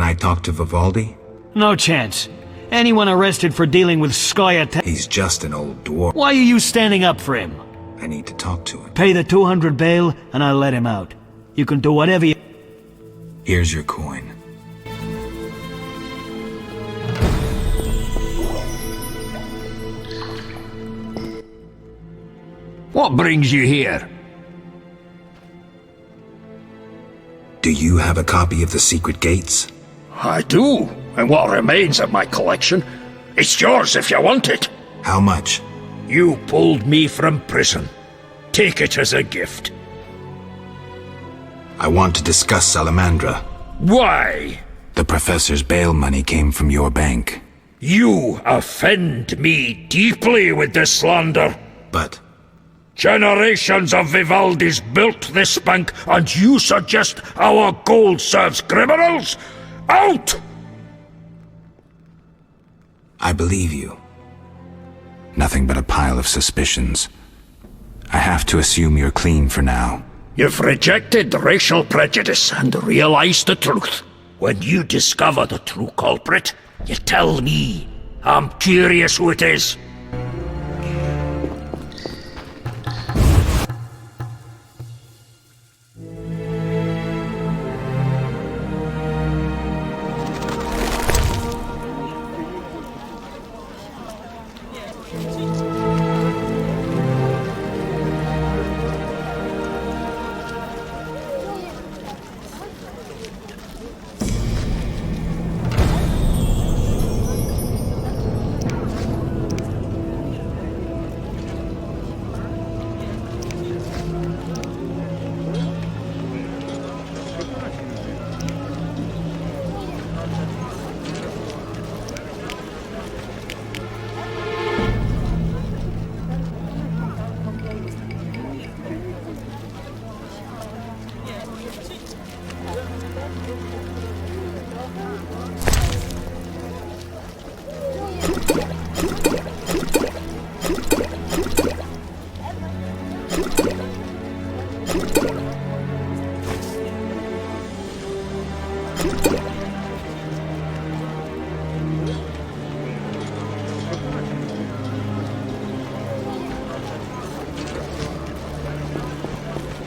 Can I talk to Vivaldi? No chance. Anyone arrested for dealing with Skoya... He's just an old dwarf. Why are you standing up for him? I need to talk to him. Pay the 200 bail, and I'll let him out. You can do whatever you... Here's your coin. What brings you here? Do you have a copy of the secret gates? I do, and what remains of my collection. It's yours if you want it. How much? You pulled me from prison. Take it as a gift. I want to discuss Salamandra. Why? The professor's bail money came from your bank. You offend me deeply with this slander. But... Generations of Vivaldis built this bank, and you suggest our gold serves criminals? Out! I believe you. Nothing but a pile of suspicions. I have to assume you're clean for now. You've rejected racial prejudice and realized the truth. When you discover the true culprit, you tell me. I'm curious who it is.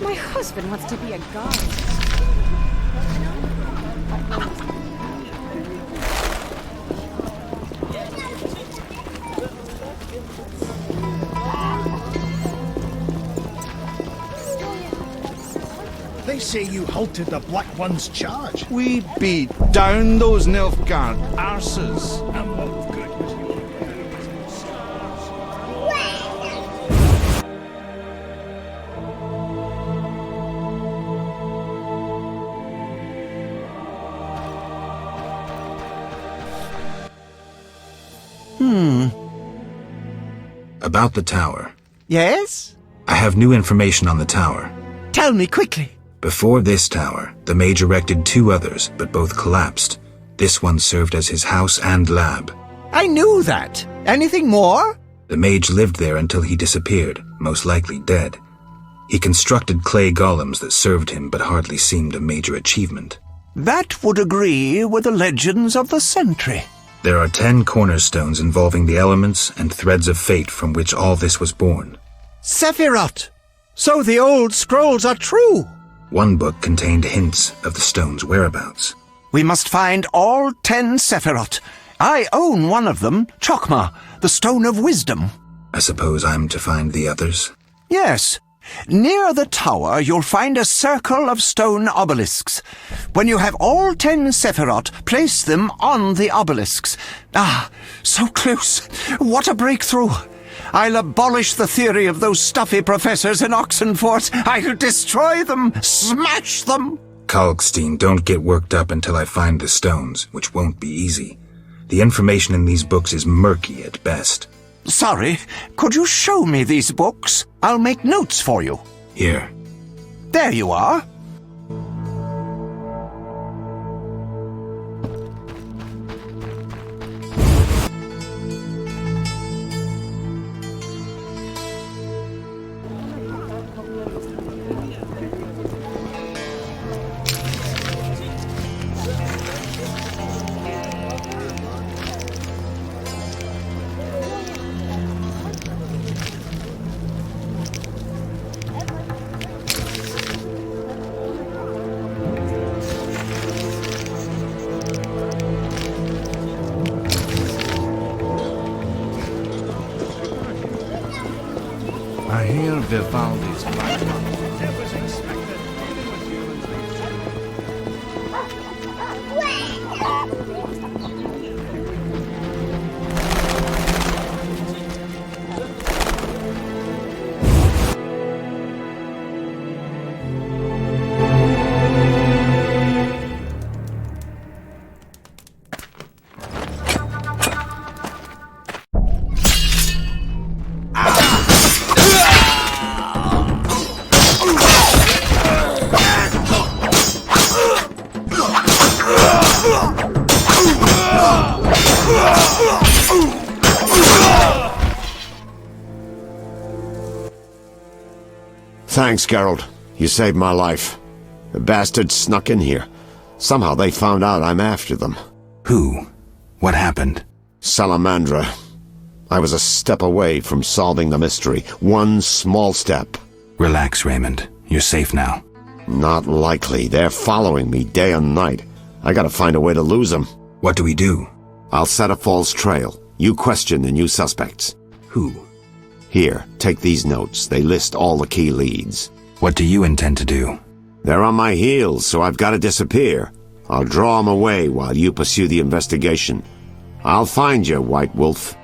My husband wants to be a god. They say you halted the Black One's charge. We beat down those Nilfgaard arses. And what good was your... About the tower. Yes? I have new information on the tower. Tell me quickly. Before this tower, the mage erected 2 others, but both collapsed. This one served as his house and lab. I knew that. Anything more? The mage lived there until he disappeared, most likely dead. He constructed clay golems that served him but hardly seemed a major achievement. That would agree with the legends of the century. There are 10 cornerstones involving the elements and threads of fate from which all this was born. Sephiroth! So the old scrolls are true! One book contained hints of the stone's whereabouts. We must find all 10 Sephiroth. I own one of them, Chokmah, the Stone of Wisdom. I suppose I'm to find the others? Yes. Near the tower, you'll find a circle of stone obelisks. When you have all 10 Sephiroth, place them on the obelisks. Ah, so close. What a breakthrough. I'll abolish the theory of those stuffy professors in Oxenfurt. I'll destroy them, smash them. Kalkstein, don't get worked up until I find the stones, which won't be easy. The information in these books is murky at best. Sorry, could you show me these books? I'll make notes for you. Here. There you are. I hear Vivaldi's black. Thanks, Geralt. You saved my life. The bastards snuck in here. Somehow they found out I'm after them. Who? What happened? Salamandra. I was a step away from solving the mystery. One small step. Relax, Raymond. You're safe now. Not likely. They're following me day and night. I gotta find a way to lose them. What do we do? I'll set a false trail. You question the new suspects. Who? Here, take these notes. They list all the key leads. What do you intend to do? They're on my heels, so I've got to disappear. I'll draw them away while you pursue the investigation. I'll find you, White Wolf.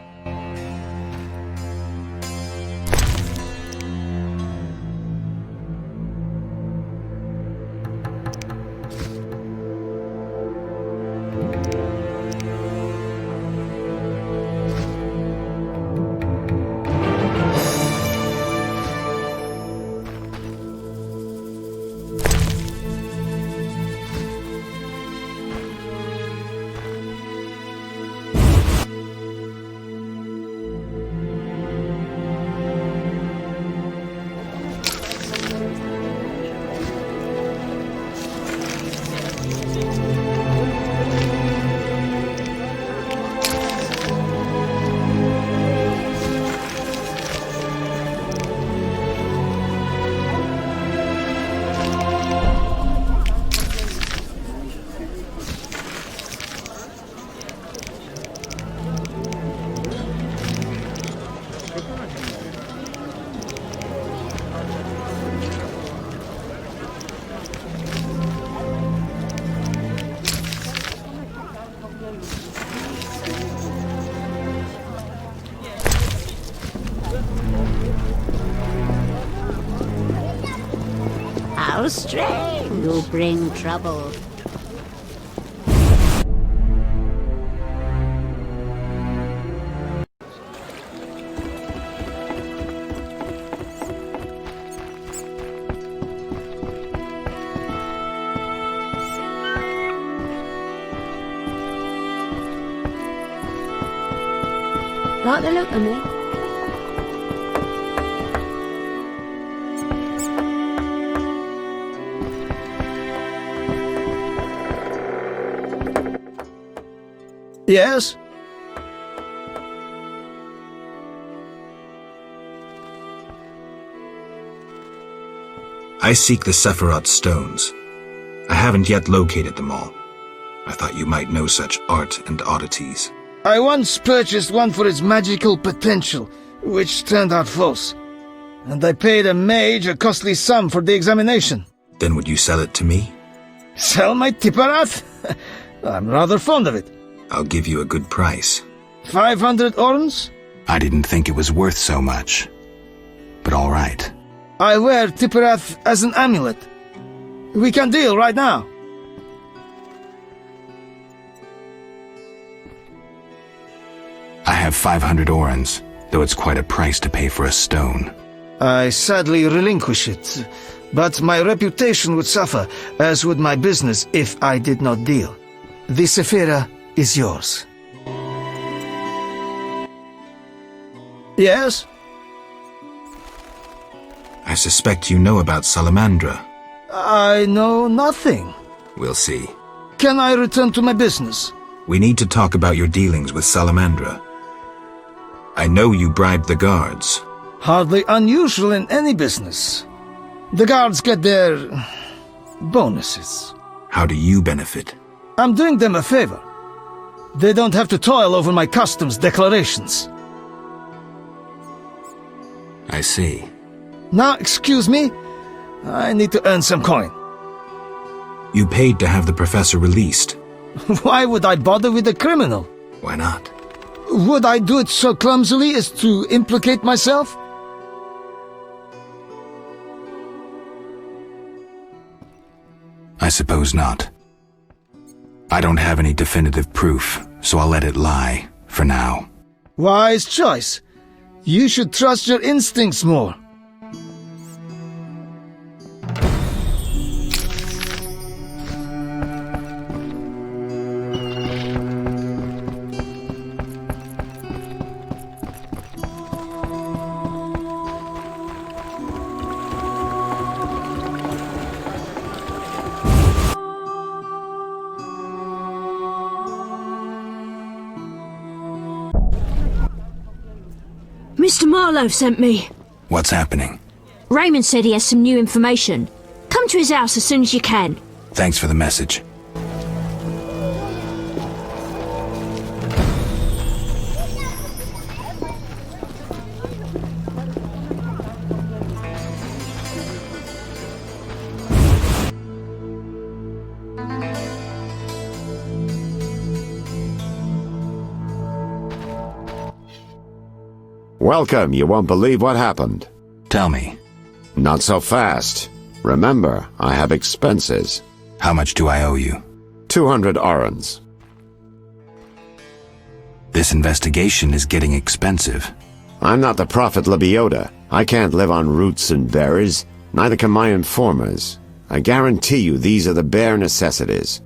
How strange. You bring trouble. Like the look of me? Yes? I seek the Sephiroth stones. I haven't yet located them all. I thought you might know such art and oddities. I once purchased one for its magical potential, which turned out false. And I paid a mage a costly sum for the examination. Then would you sell it to me? Sell my Tipperath? I'm rather fond of it. I'll give you a good price. 500 orns? I didn't think it was worth so much. But all right. I wear Tipperath as an amulet. We can deal right now. I have 500 orens, though it's quite a price to pay for a stone. I sadly relinquish it, but my reputation would suffer, as would my business if I did not deal. The Sephira is yours. Yes? I suspect you know about Salamandra. I know nothing. We'll see. Can I return to my business? We need to talk about your dealings with Salamandra. I know you bribed the guards. Hardly unusual in any business. The guards get their bonuses. How do you benefit? I'm doing them a favor. They don't have to toil over my customs declarations. I see. Now, excuse me. I need to earn some coin. You paid to have the professor released. Why would I bother with a criminal? Why not? Would I do it so clumsily as to implicate myself? I suppose not. I don't have any definitive proof, so I'll let it lie, for now. Wise choice. You should trust your instincts more. Mr. Marlowe sent me. What's happening? Raymond said he has some new information. Come to his house as soon as you can. Thanks for the message. Welcome. You won't believe what happened. Tell me, Not so fast. Remember, I have expenses. how much do I owe you? 200 orens. This investigation is getting expensive. I'm not the prophet Lebioda. I can't live on roots and berries. Neither can my informers. I guarantee you these are the bare necessities.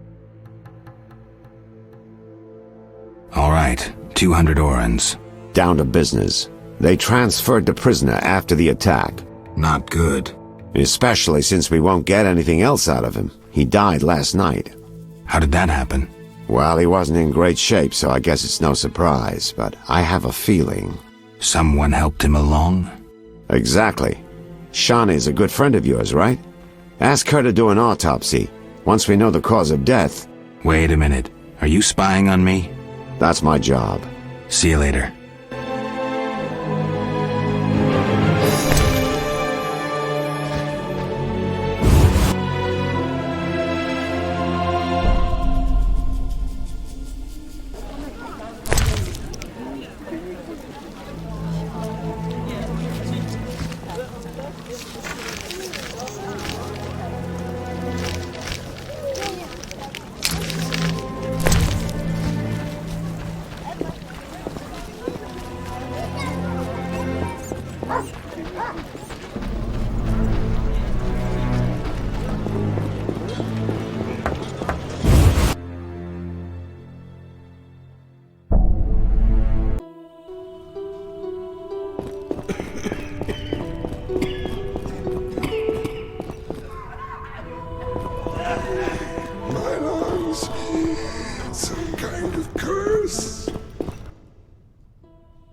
All right, 200 orens. Down to business. They transferred the prisoner after the attack. Not good. Especially since we won't get anything else out of him. He died last night. How did that happen? Well, he wasn't in great shape, so I guess it's no surprise, but I have a feeling. Someone helped him along? Exactly. Shawnee's a good friend of yours, right? Ask her to do an autopsy. Once we know the cause of death. Wait a minute. Are you spying on me? That's my job. See you later.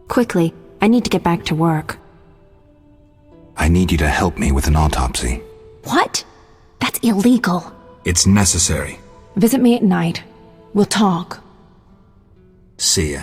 Quickly, I need to get back to work. I need you to help me with an autopsy. What? That's illegal. It's necessary. Visit me at night. We'll talk. See ya.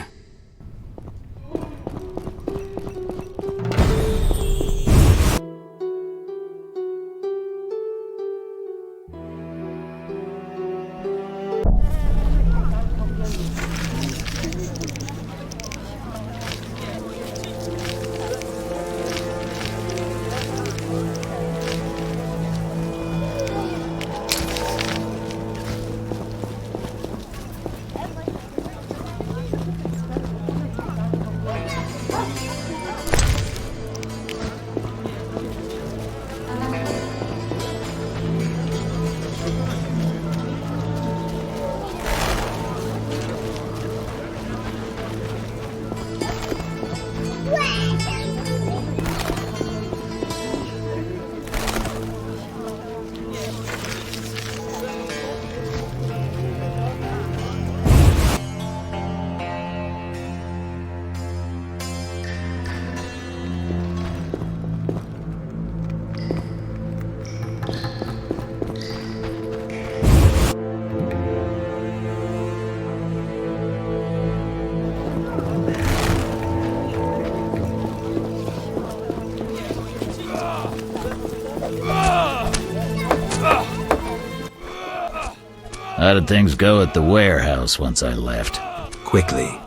How did things go at the warehouse once I left? Quickly.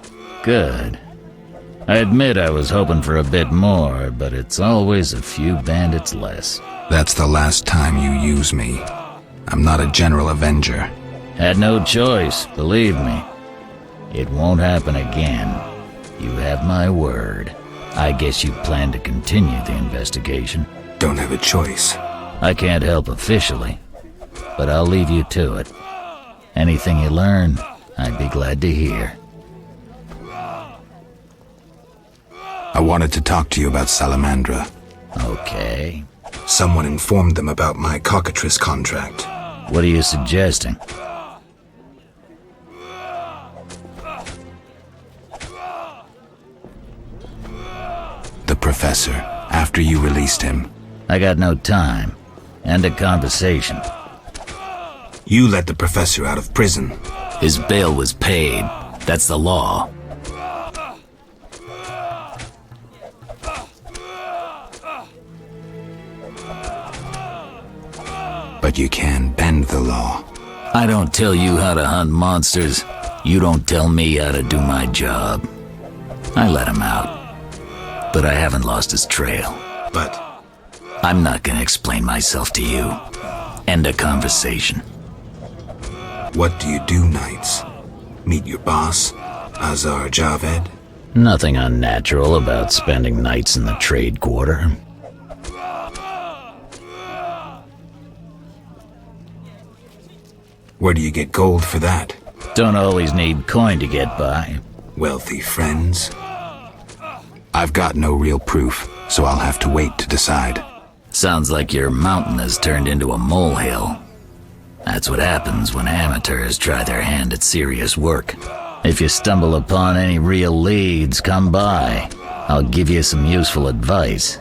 Good. I admit I was hoping for a bit more, but it's always a few bandits less. That's the last time you use me. I'm not a general avenger. Had no choice, believe me. It won't happen again. You have my word. I guess you plan to continue the investigation. Don't have a choice. I can't help officially, but I'll leave you to it. Anything you learn, I'd be glad to hear. I wanted to talk to you about Salamandra. Okay. Someone informed them about my cockatrice contract. What are you suggesting? The professor, after you released him. I got no time. End of conversation. You let the professor out of prison. His bail was paid. That's the law. But you can bend the law. I don't tell you how to hunt monsters. You don't tell me how to do my job. I let him out. But I haven't lost his trail. But I'm not gonna explain myself to you. End of conversation. What do you do nights? Meet your boss, Azar Javed? Nothing unnatural about spending nights in the trade quarter. Where do you get gold for that? Don't always need coin to get by. Wealthy friends? I've got no real proof, so I'll have to wait to decide. Sounds like your mountain has turned into a molehill. That's what happens when amateurs try their hand at serious work. If you stumble upon any real leads, come by. I'll give you some useful advice.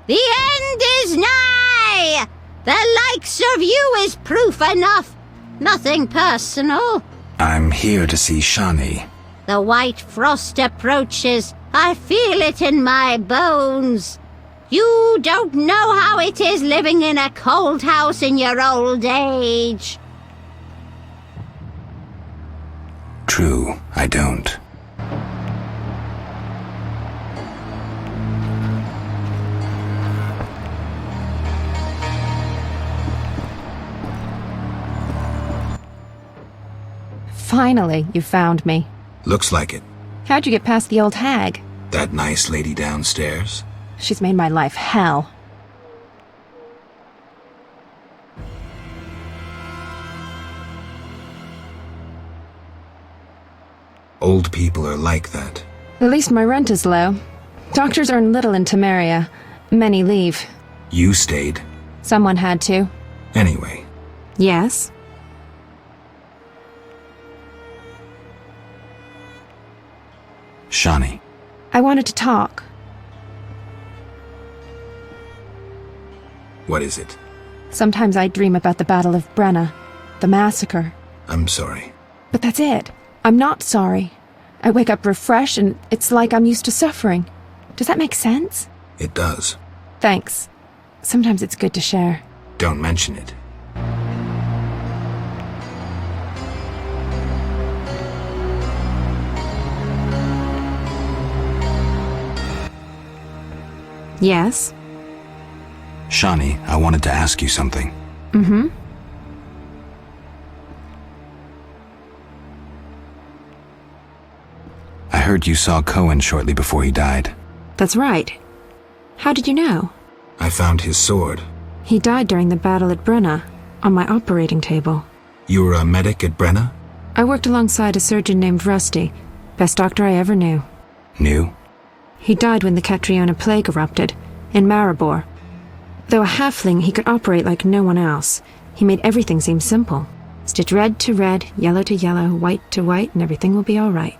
The end is nigh! The likes of you is proof enough. Nothing personal. I'm here to see Shani. The white frost approaches. I feel it in my bones. You don't know how it is living in a cold house in your old age. True, I don't. Finally, you found me. Looks like it. How'd you get past the old hag? That nice lady downstairs? She's made my life hell. Old people are like that. At least my rent is low. Doctors earn little in Temeria. Many leave. You stayed. Someone had to. Anyway. Yes? Shani. I wanted to talk. What is it? Sometimes I dream about the Battle of Brenna. the massacre. I'm sorry. But that's it. I'm not sorry. I wake up refreshed and it's like I'm used to suffering. Does that make sense? It does. Thanks. Sometimes it's good to share. Don't mention it. Yes? Shawnee, I wanted to ask you something. Mm-hmm. I heard you saw Cohen shortly before he died. That's right. How did you know? I found his sword. He died during the battle at Brenna, on my operating table. You were a medic at Brenna? I worked alongside a surgeon named Rusty, best doctor I ever knew. Knew? He died when the Catriona plague erupted, in Maribor. Though a halfling, he could operate like no one else. He made everything seem simple. Stitch red to red, yellow to yellow, white to white, and everything will be all right.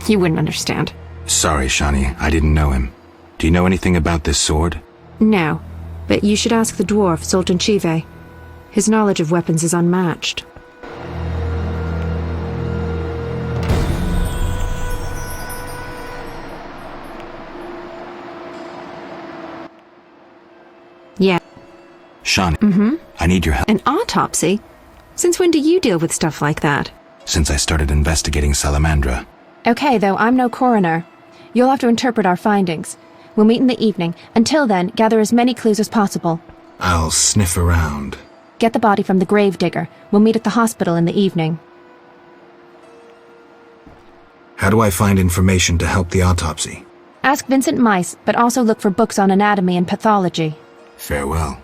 You wouldn't understand. Sorry, Shawnee, I didn't know him. Do you know anything about this sword? No, but you should ask the dwarf, Sultan Chive. His knowledge of weapons is unmatched. Yeah. Shawnee, Mm-hmm. I need your help. An autopsy? Since when do you deal with stuff like that? Since I started investigating Salamandra. Okay, though, I'm no coroner. You'll have to interpret our findings. We'll meet in the evening. Until then, gather as many clues as possible. I'll sniff around. Get the body from the gravedigger. We'll meet at the hospital in the evening. How do I find information to help the autopsy? Ask Vincent Mice, but also look for books on anatomy and pathology. Farewell.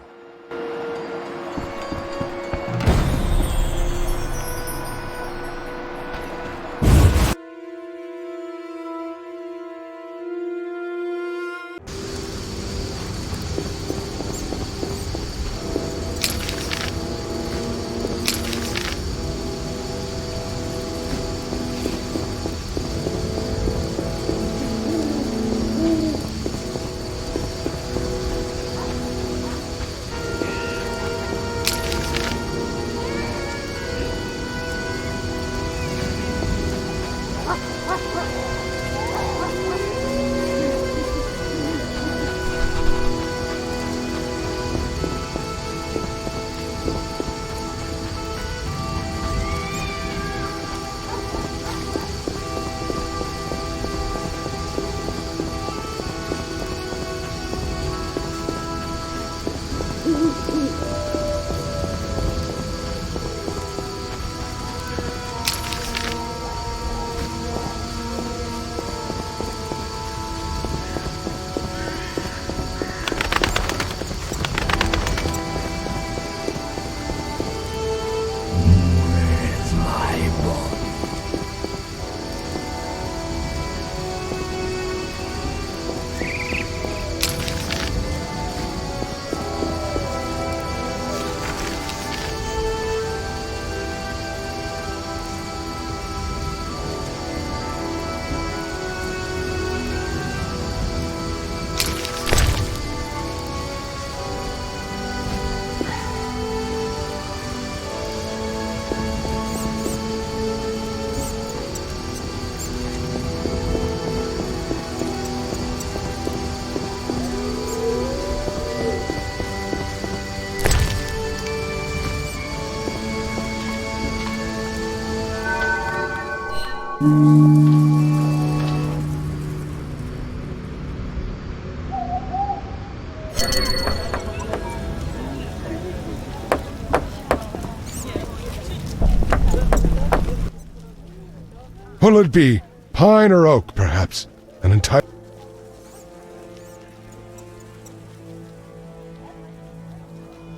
What'll it be? Pine or oak, perhaps? An entire...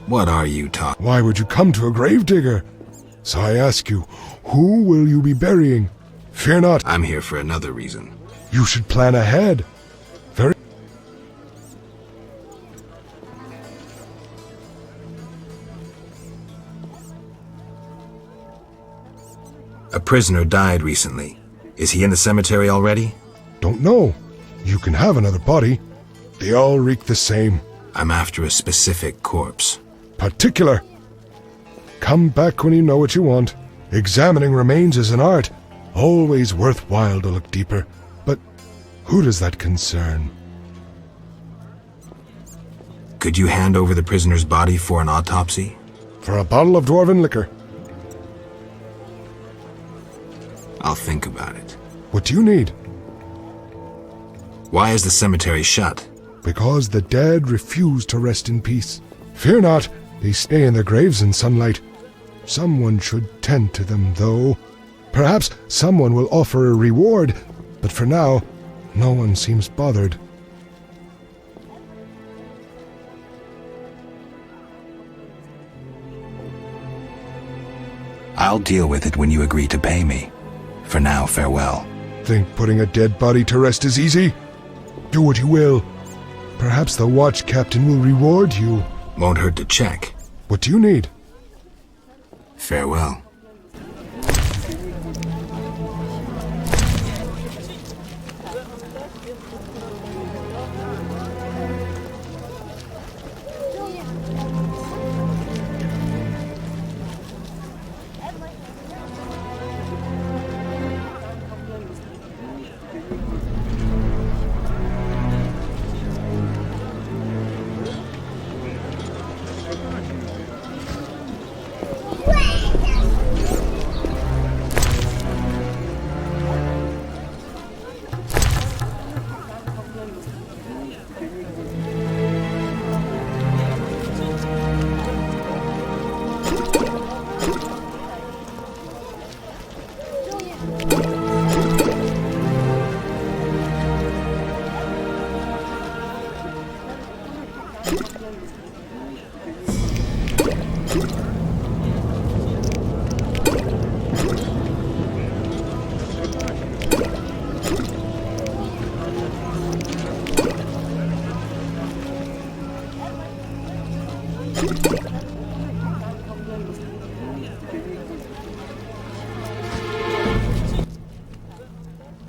What are you talking? Why would you come to a gravedigger? So I ask you, who will you be burying? Fear not. I'm here for another reason. You should plan ahead. Very... A prisoner died recently. Is he in the cemetery already? Don't know. You can have another body. They all reek the same. I'm after a specific corpse. Particular. Come back when you know what you want. Examining remains is an art. Always worthwhile to look deeper. But who does that concern? Could you hand over the prisoner's body for an autopsy? For a bottle of dwarven liquor. I'll think about it. What do you need? Why is the cemetery shut? Because the dead refuse to rest in peace. Fear not, they stay in their graves in sunlight. Someone should tend to them, though. Perhaps someone will offer a reward, but for now, no one seems bothered. I'll deal with it when you agree to pay me. For now, farewell. Think putting a dead body to rest is easy? Do what you will. Perhaps the watch captain will reward you. Won't hurt to check. What do you need? Farewell.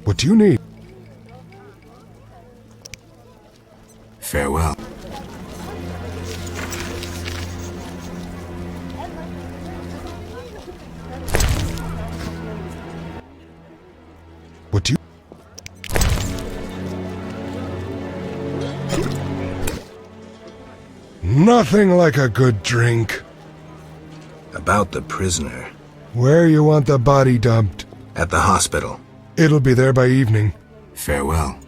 What do you need? Farewell. What do you... Nothing like a good drink. About the prisoner. Where you want the body dumped? At the hospital. It'll be there by evening. Farewell.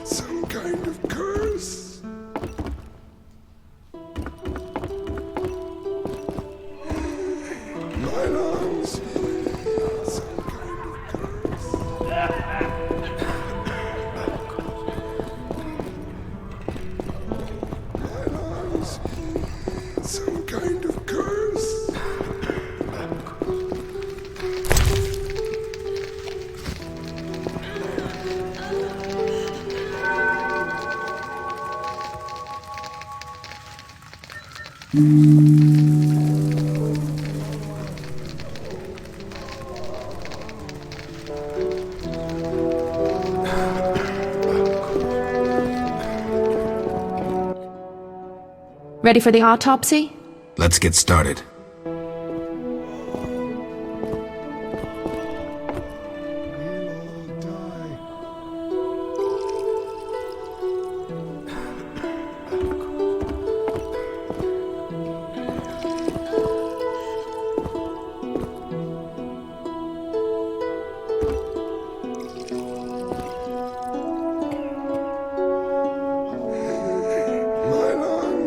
Some kind of curse. My lungs. Some kind of curse. My lungs. Some kind of curse. Ready for the autopsy? Let's get started.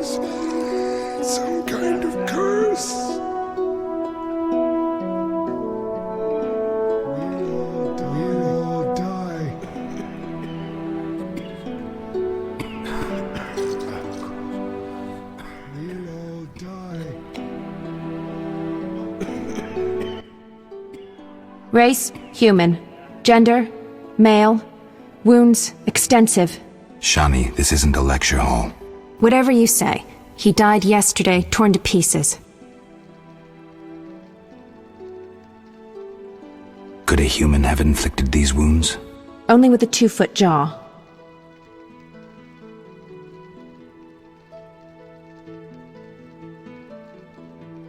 curse. Some kind of curse. We'll all die. We'll all die. Race, human. Gender, male. Wounds, extensive. Shani, this isn't a lecture hall. Whatever you say. He died yesterday, torn to pieces. Could a human have inflicted these wounds? Only with a 2-foot jaw.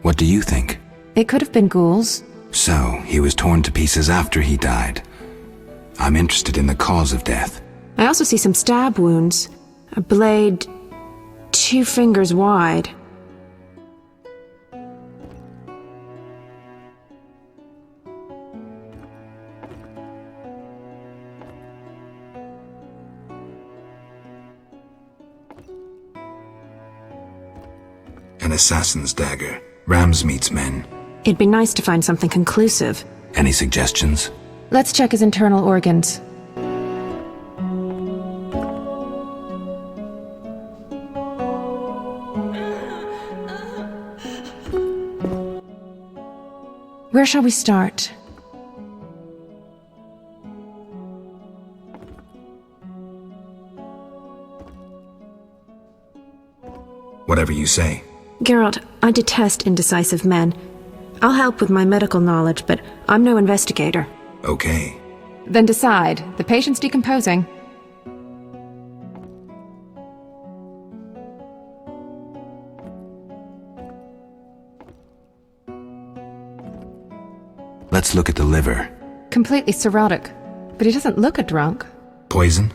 What do you think? It could have been ghouls. So, he was torn to pieces after he died. I'm interested in the cause of death. I also see some stab wounds. A blade 2 fingers wide. An assassin's dagger. Ramsmeat's men. It'd be nice to find something conclusive. Any suggestions? Let's check his internal organs. Where shall we start? Whatever you say. Geralt, I detest indecisive men. I'll help with my medical knowledge, but I'm no investigator. Okay. Then decide. The patient's decomposing. Let's look at the liver. Completely cirrhotic, but he doesn't look a drunk. Poison?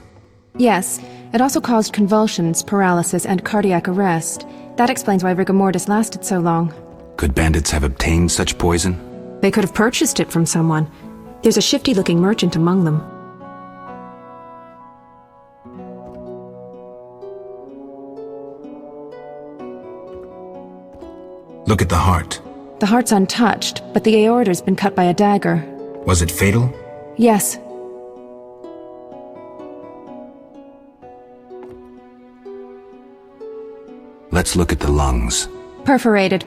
Yes, it also caused convulsions, paralysis, and cardiac arrest. That explains why rigor mortis lasted so long. Could bandits have obtained such poison? They could have purchased it from someone. There's a shifty-looking merchant among them. Look at the heart. The heart's untouched, but the aorta's been cut by a dagger. Was it fatal? Yes. Let's look at the lungs. Perforated.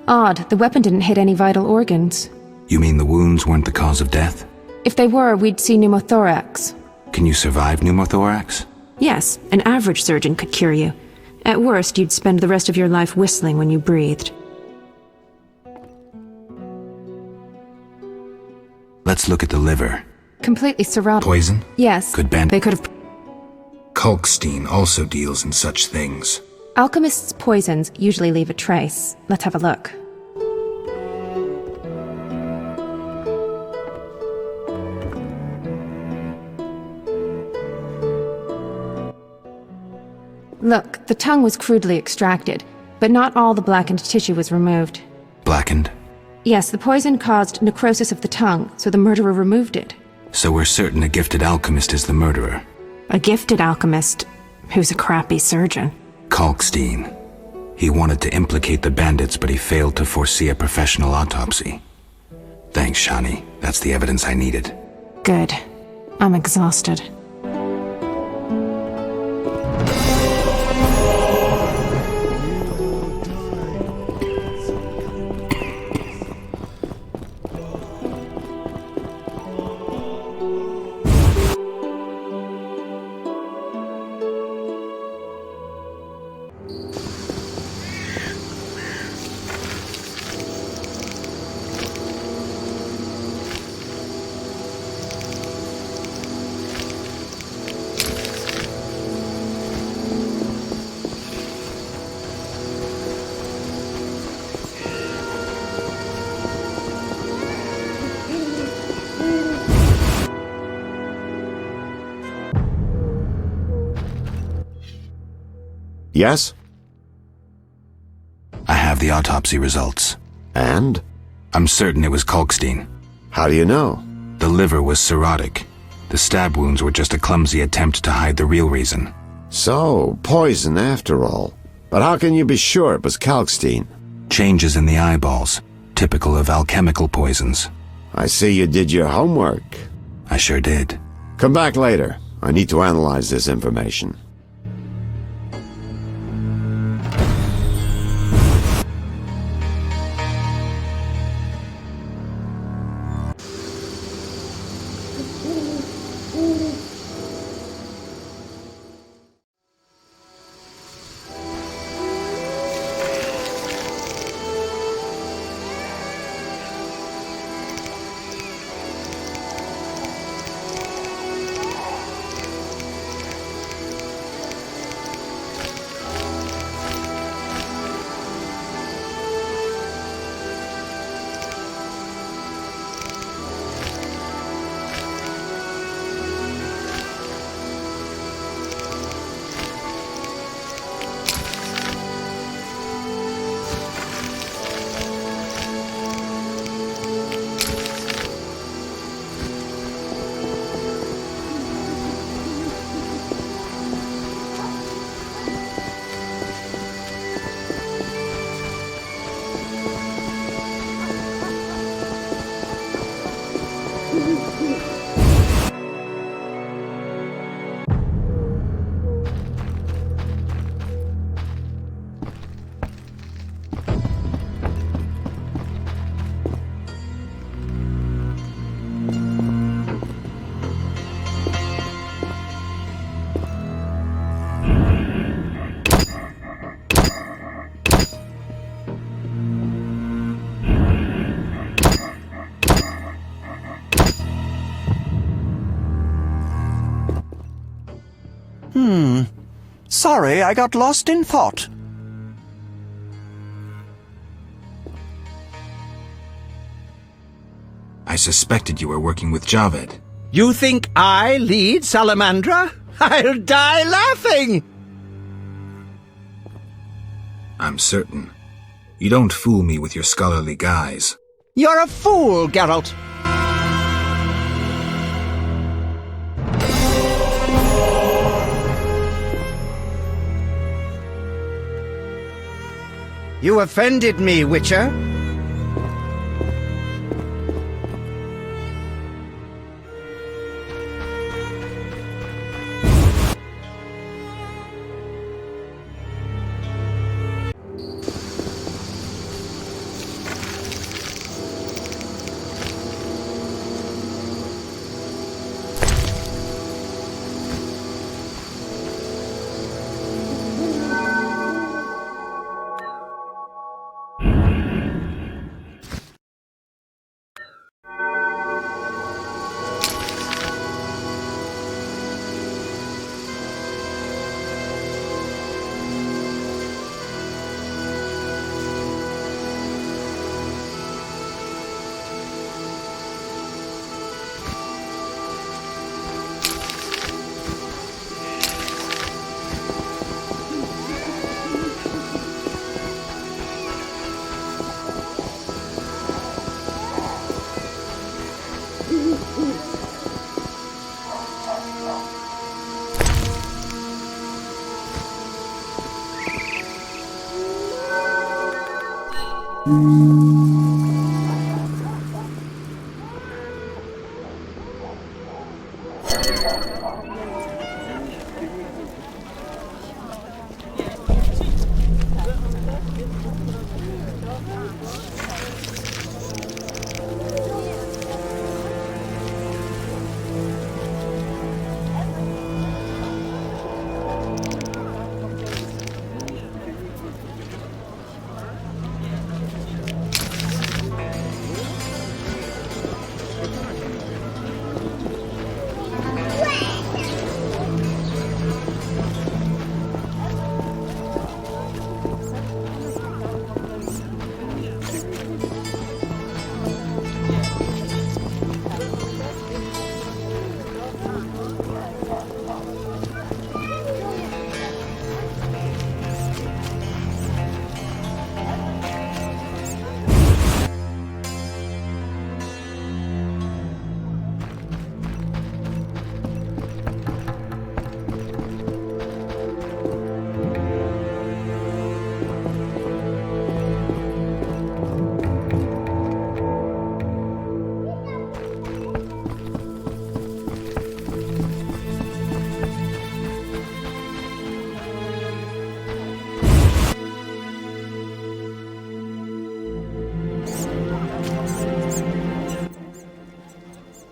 Odd, the weapon didn't hit any vital organs. You mean the wounds weren't the cause of death? If they were, we'd see pneumothorax. Can you survive pneumothorax? Yes, an average surgeon could cure you. At worst, you'd spend the rest of your life whistling when you breathed. Let's look at the liver. Completely cirrhotic. Poison? Yes. They could have... Kalkstein also deals in such things. Alchemists' poisons usually leave a trace. Let's have a look. Look, the tongue was crudely extracted, but not all the blackened tissue was removed. Blackened? Yes, the poison caused necrosis of the tongue, so the murderer removed it. So we're certain a gifted alchemist is the murderer. A gifted alchemist who's a crappy surgeon. Kalkstein. He wanted to implicate the bandits, but he failed to foresee a professional autopsy. Thanks, Shani. That's the evidence I needed. Good. I'm exhausted. Yes? I have the autopsy results. And? I'm certain it was Kalkstein. How do you know? The liver was cirrhotic. The stab wounds were just a clumsy attempt to hide the real reason. So, poison after all. But how can you be sure it was Kalkstein? Changes in the eyeballs, typical of alchemical poisons. I see you did your homework. I sure did. Come back later. I need to analyze this information. Sorry, I got lost in thought. I suspected you were working with Javed. You think I lead Salamandra? I'll die laughing! I'm certain. You don't fool me with your scholarly guise. You're a fool, Geralt. You offended me, Witcher.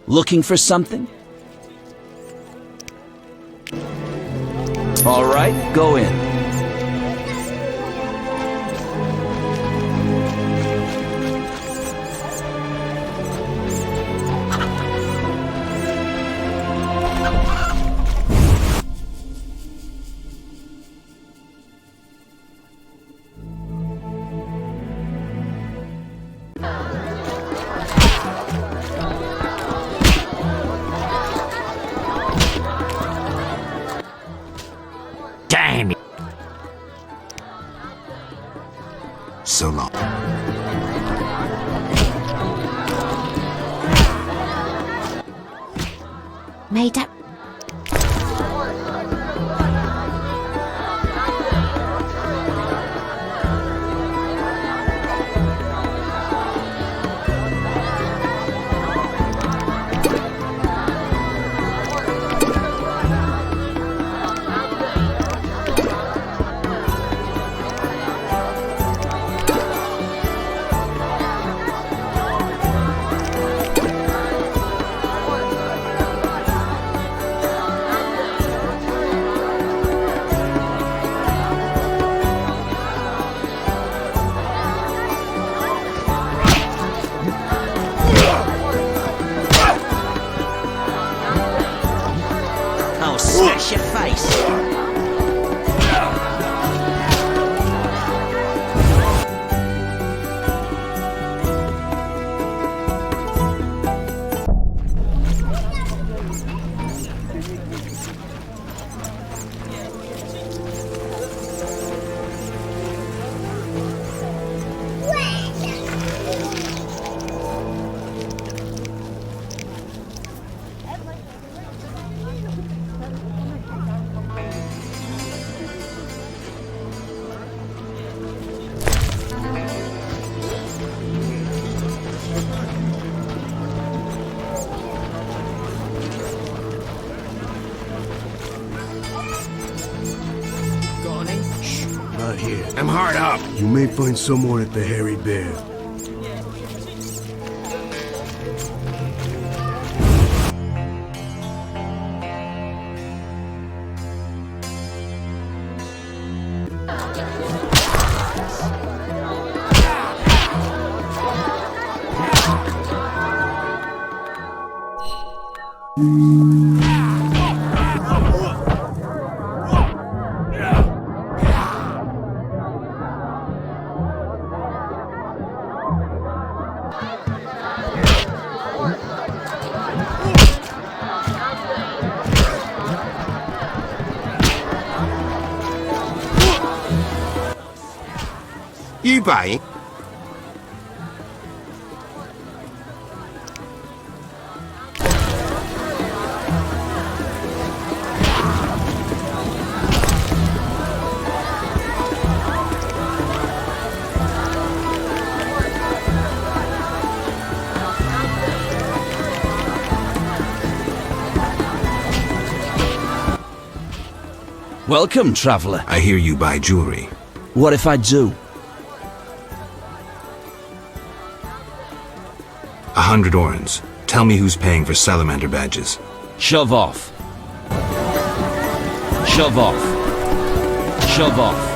Looking for something? All right, go in. Damn it. So long. Made up. Smash your face. Not here. I'm hard up. You may find someone at the Hairy Bear. You buying? Welcome, traveler. I hear you buy jewelry. What if I do? 100 orens. Tell me who's paying for salamander badges. Shove off. Shove off. Shove off.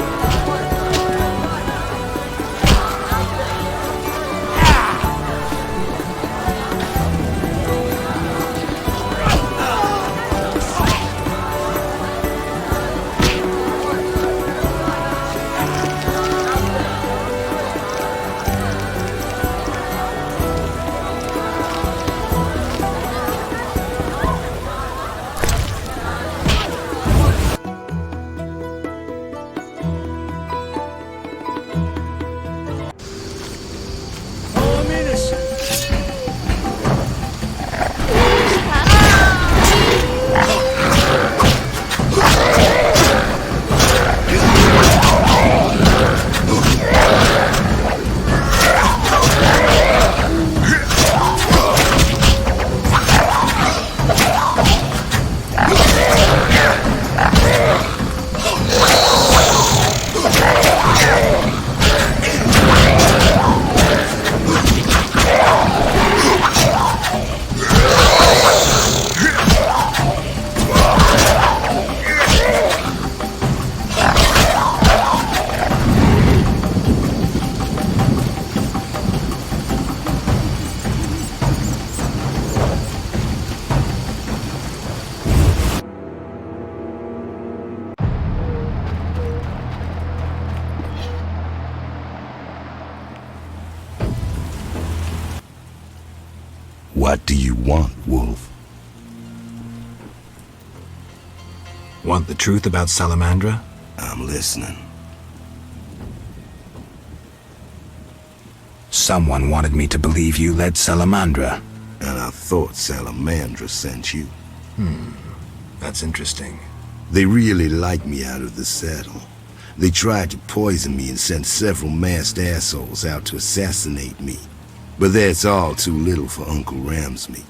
What do you want, Wolf? Want the truth about Salamandra? I'm listening. Someone wanted me to believe you led Salamandra. And I thought Salamandra sent you. That's interesting. They really liked me out of the saddle. They tried to poison me and sent several masked assholes out to assassinate me. But that's all too little for Uncle Ramsey.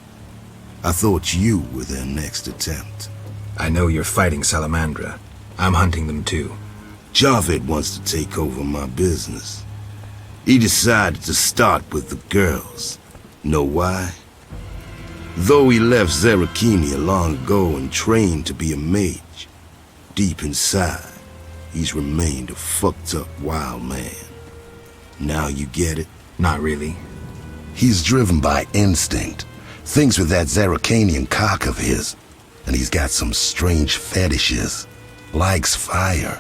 I thought you were their next attempt. I know you're fighting Salamandra. I'm hunting them too. Javed wants to take over my business. He decided to start with the girls. Know why? Though he left Zarakini long ago and trained to be a mage, deep inside, he's remained a fucked up wild man. Now you get it? Not really. He's driven by instinct. Thinks with that Zarakanian cock of his. And he's got some strange fetishes. Likes fire.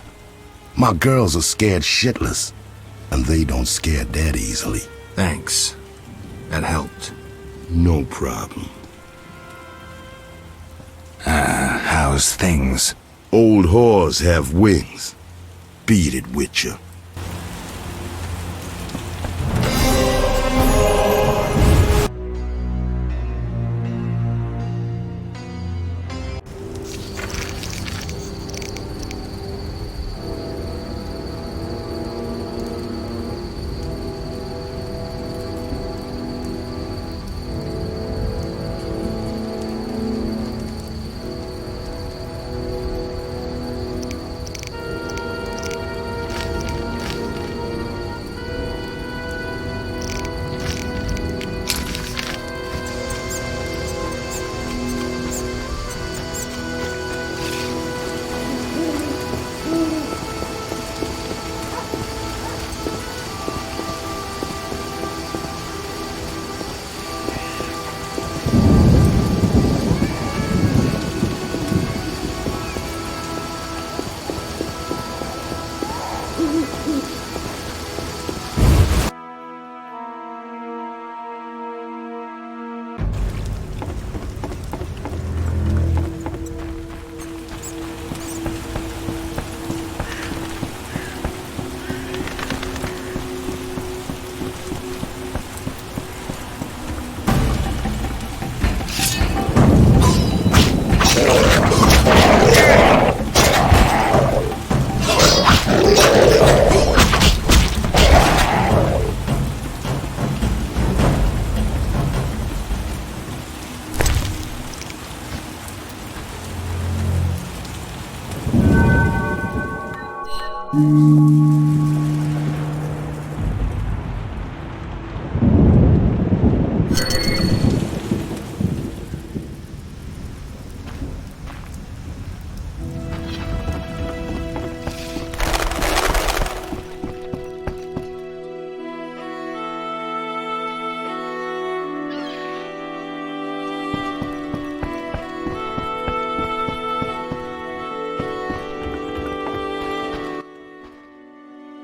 My girls are scared shitless. And they don't scare that easily. Thanks. That helped. No problem. How's things? Old whores have wings. Beat it, Witcher.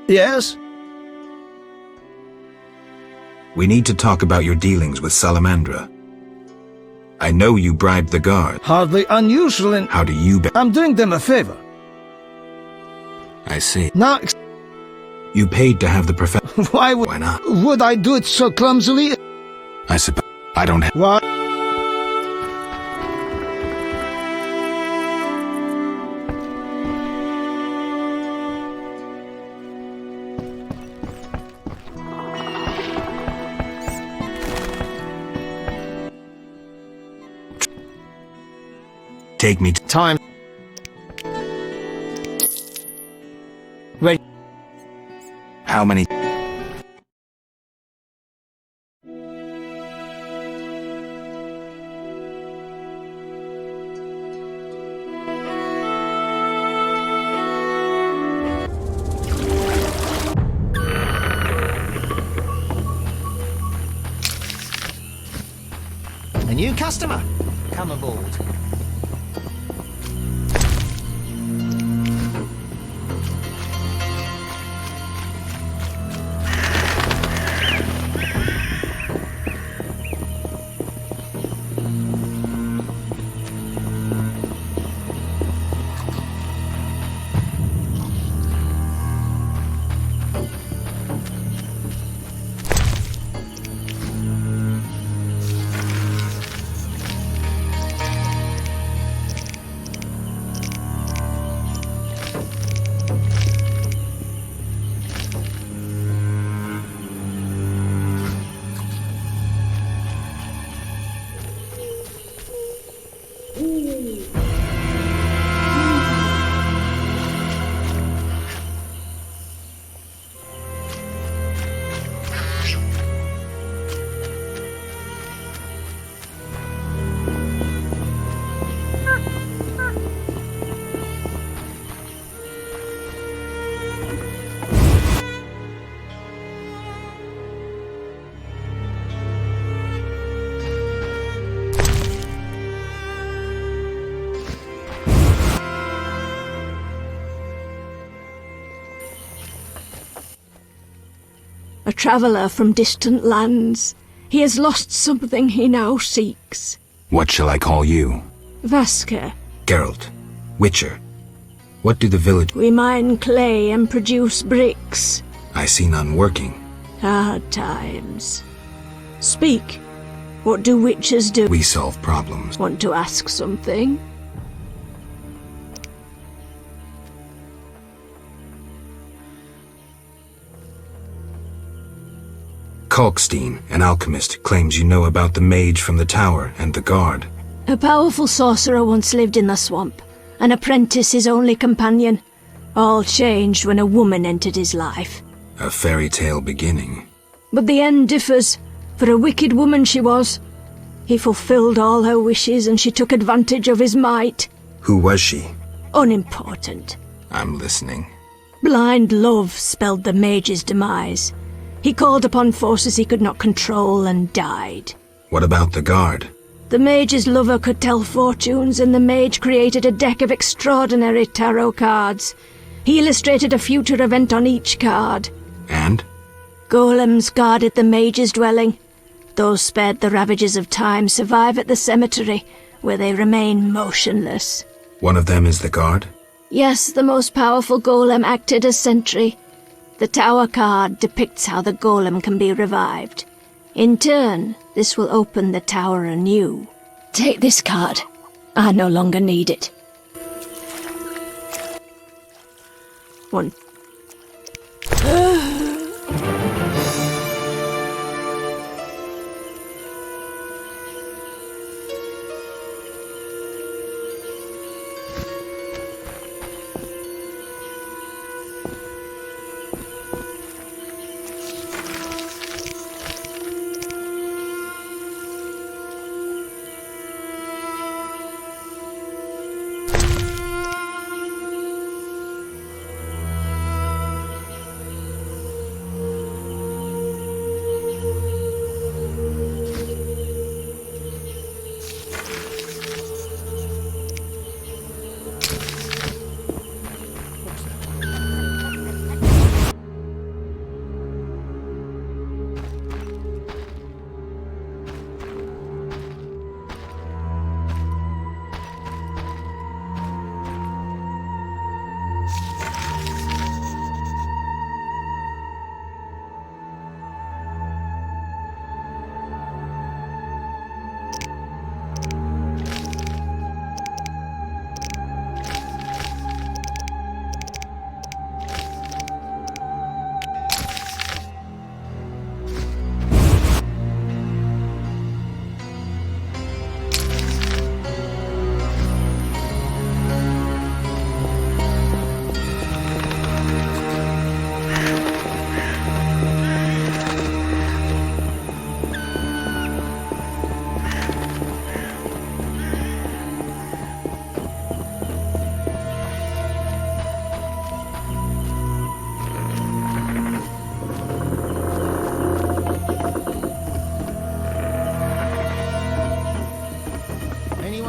Yes? We need to talk about your dealings with Salamandra. I know you bribed the guard. Hardly unusual in... How do you I'm doing them a favor. I see. Now... You paid to have the professor. Why not? Would I do it so clumsily? I suppose I don't have... What? Take me time. Wait. How many? A new customer. Come aboard. a traveller from distant lands. He has lost something he now seeks. What shall I call you? Vasker. Geralt. Witcher. What do the village... We mine clay and produce bricks. I see none working. Hard times. Speak. What do witches do? We solve problems. Want to ask something? Kalkstein, an alchemist, claims you know about the mage from the tower and the guard. A powerful sorcerer once lived in the swamp, an apprentice his only companion. All changed when a woman entered his life. A fairy tale beginning. But the end differs, for a wicked woman she was. He fulfilled all her wishes and she took advantage of his might. Who was she? Unimportant. I'm listening. Blind love spelled the mage's demise. He called upon forces he could not control and died. What about the guard? The mage's lover could tell fortunes, and the mage created a deck of extraordinary tarot cards. He illustrated a future event on each card. And? Golems guarded the mage's dwelling. Those spared the ravages of time survive at the cemetery, where they remain motionless. One of them is the guard? Yes, the most powerful golem acted as sentry. The tower card depicts how the golem can be revived. In turn, this will open the tower anew. Take this card. I no longer need it. 1.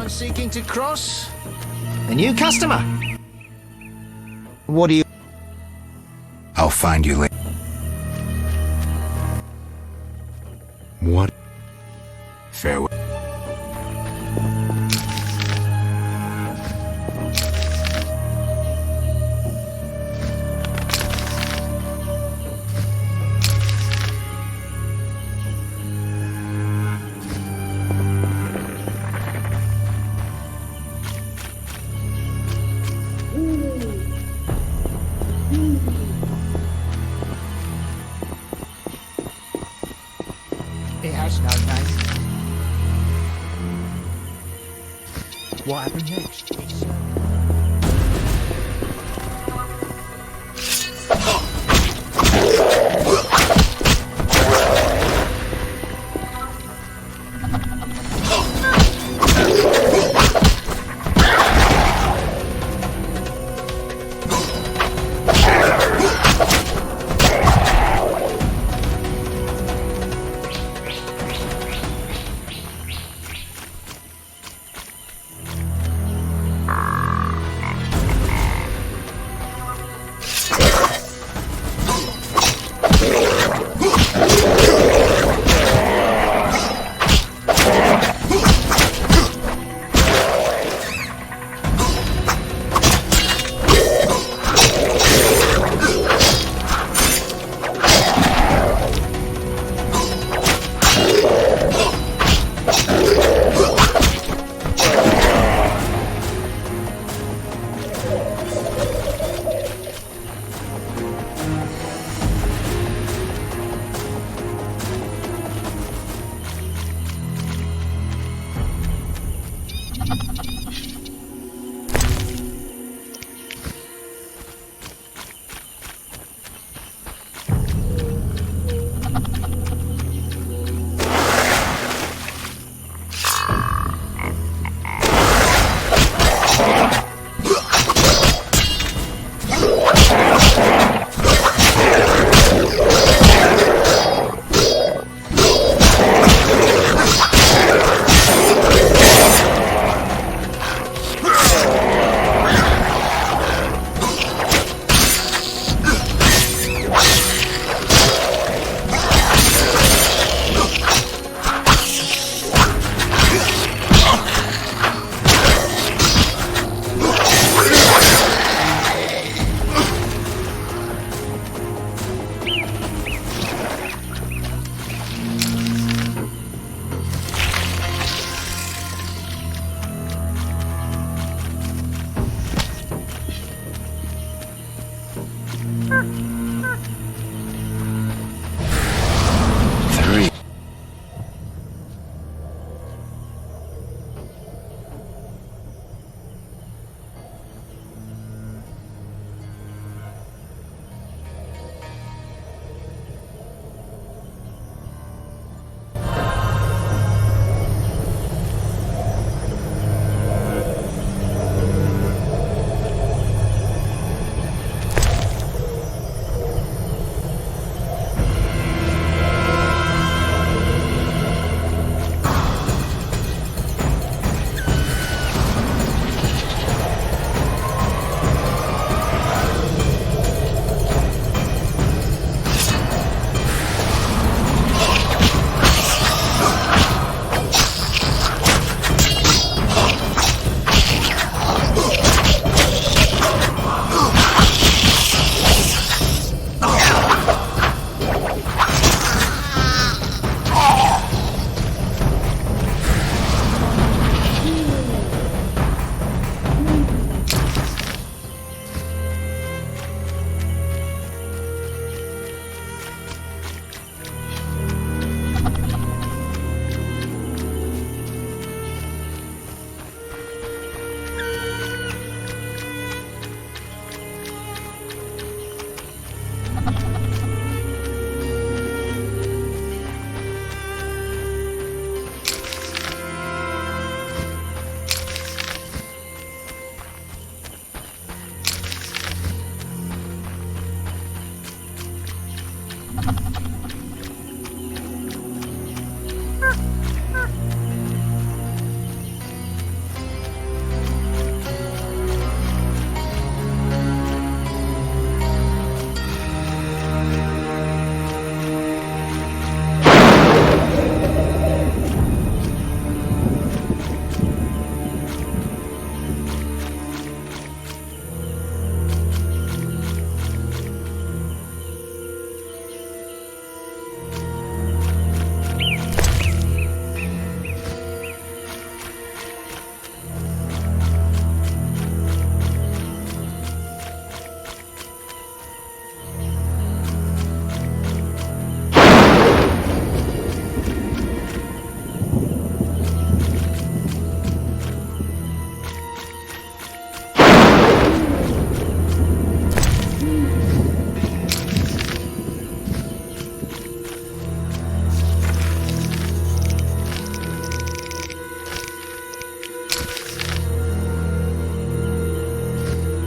Seeking to cross? A new customer. What do you... I'll find you later. What? Farewell. It has no name. What happened next?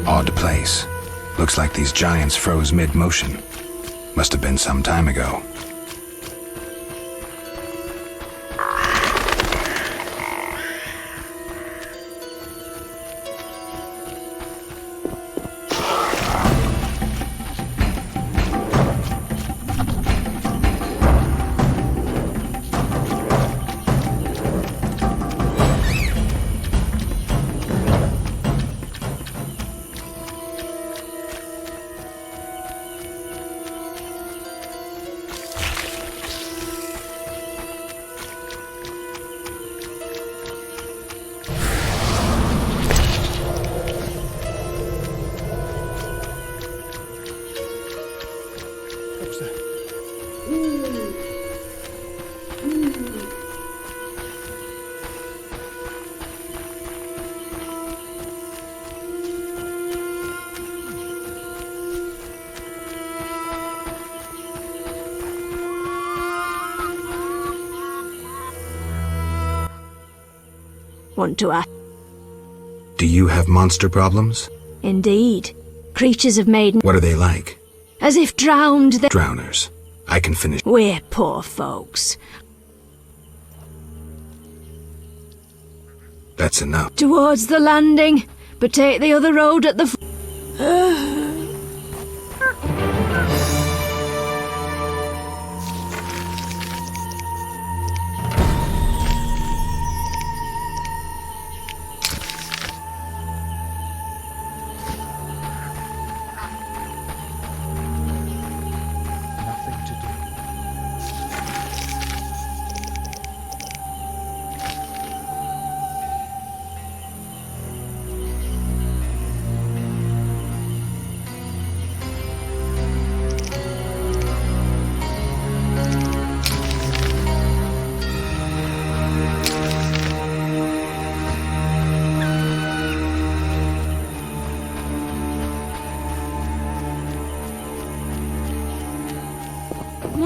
Odd place. Looks like these giants froze mid-motion. Must have been some time ago. Want to ask? Do you have monster problems? Indeed. Creatures have made... What are they like? As if drowned the... Drowners. I can finish... We're poor folks. That's enough. Towards the landing, but take the other road at the...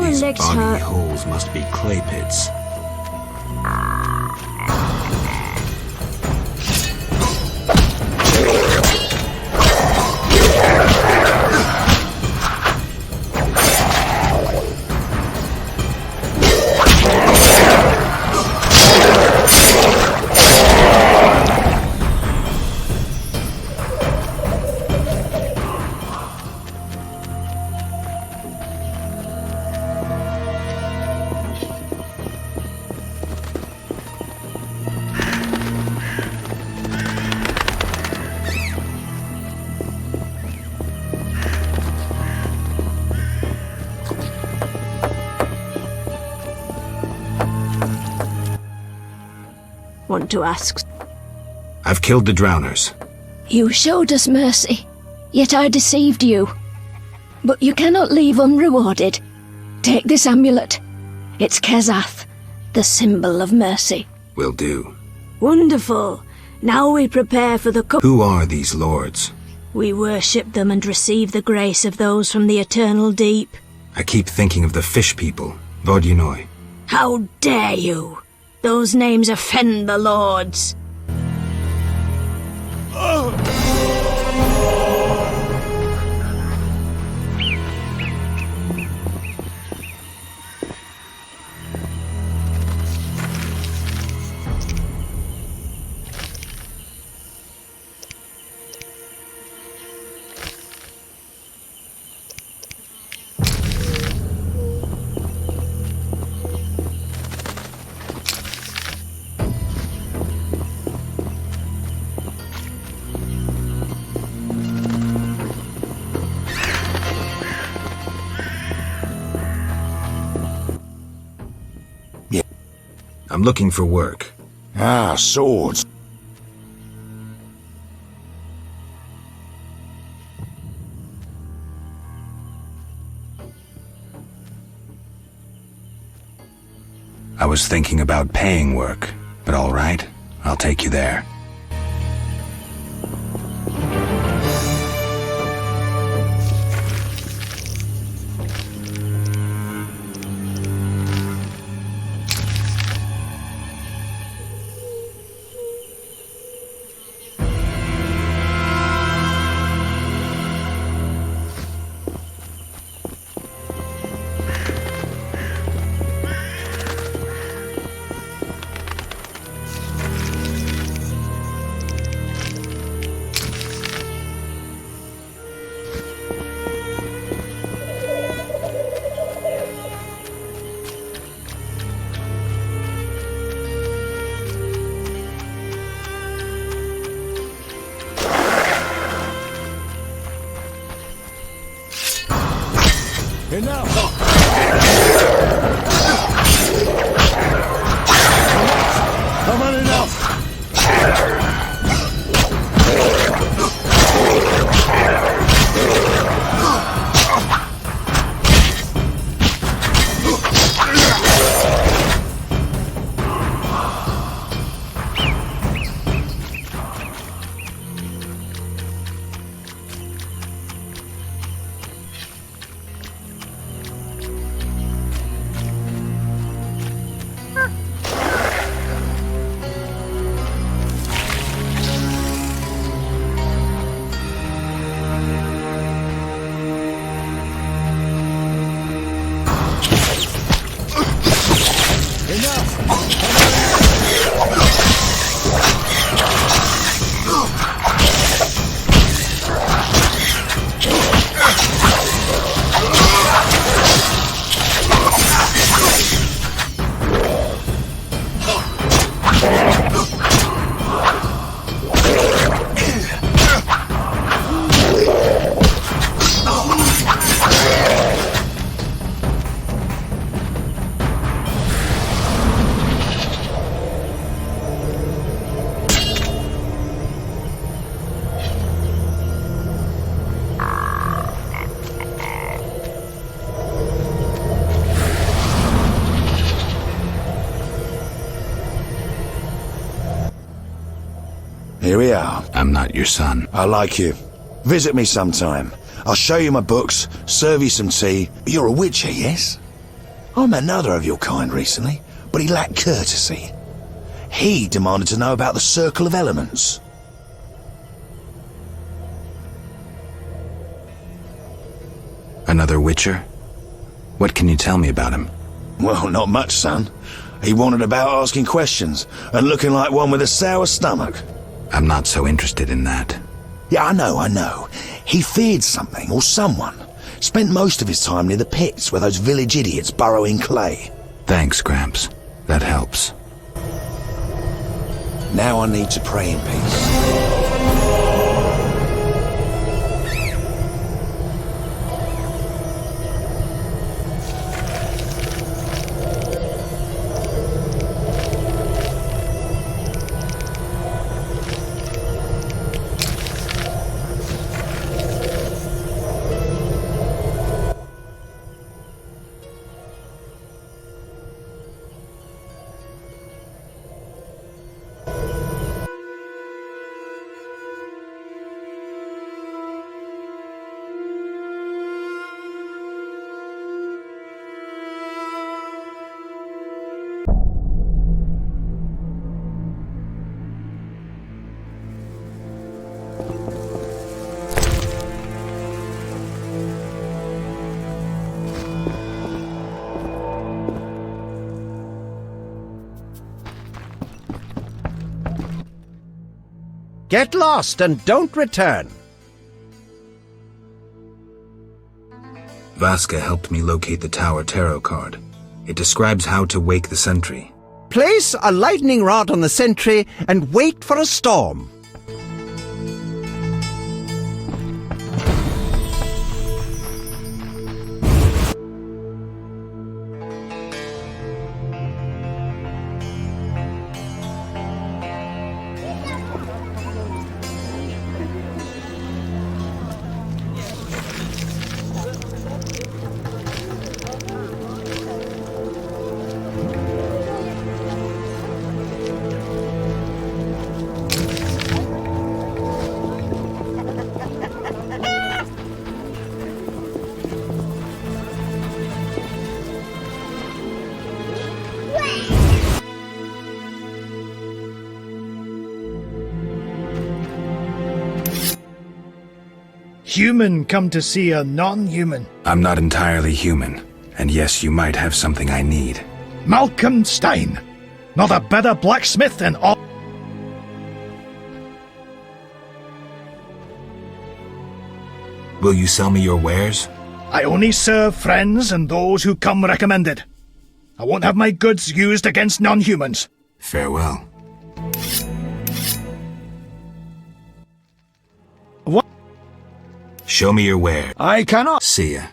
These legs boggy hurt. holes must be clay pits. Want to ask? I've killed the drowners. You showed us mercy, yet I deceived you. But you cannot leave unrewarded. Take this amulet. It's Kezath, the symbol of mercy. Will do. Wonderful. Now we prepare for the Who are these lords? We worship them and receive the grace of those from the eternal deep. I keep thinking of the fish people, Vodunoi. How dare you! Those names offend the lords. I'm looking for work. Ah, swords. I was thinking about paying work, but all right, I'll take you there. Enough! Come on, enough! Here we are. I'm not your son. I like you. Visit me sometime. I'll show you my books, serve you some tea. You're a witcher, yes? I met another of your kind recently, but he lacked courtesy. He demanded to know about the Circle of Elements. Another witcher? What can you tell me about him? Well, not much, son. He wandered about asking questions and looking like one with a sour stomach. I'm not so interested in that. Yeah, I know. He feared something or someone. Spent most of his time near the pits where those village idiots burrow in clay. Thanks, Gramps. That helps. Now I need to pray in peace. Get lost and don't return. Vasca helped me locate the Tower Tarot card. It describes how to wake the sentry. Place a lightning rod on the sentry and wait for a storm. Human come to see a non-human. I'm not entirely human, and yes, you might have something I need. Malcolm Stein. Not a better blacksmith than all. Will you sell me your wares? I only serve friends and those who come recommended. I won't have my goods used against non-humans. Farewell. What? Show me your ware. I cannot. See ya.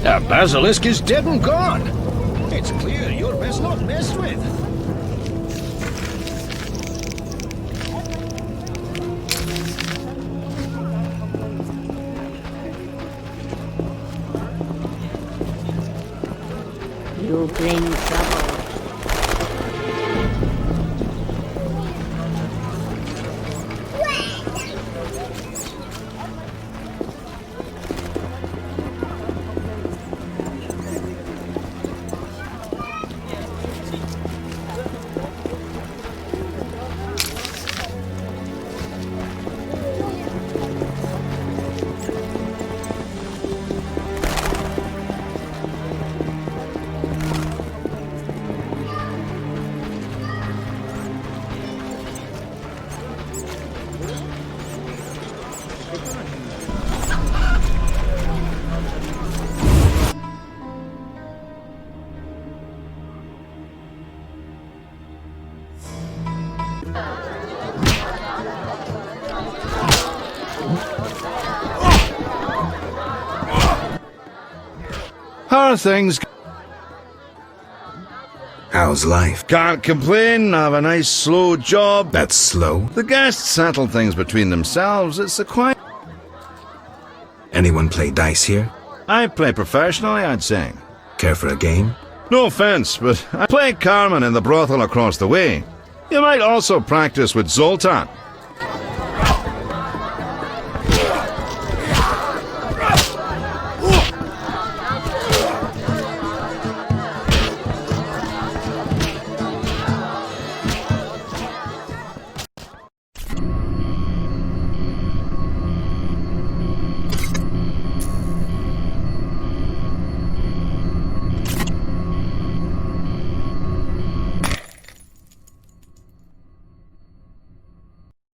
The basilisk is dead and gone. It's clear you're best not messed with. You bring trouble. How are things? How's life? Can't complain. I have a nice slow job. That's slow? The guests settle things between themselves. It's a quiet... Anyone play dice here? I play professionally, I'd say. Care for a game? No offense, but I play Carmen in the brothel across the way. You might also practice with Zoltan.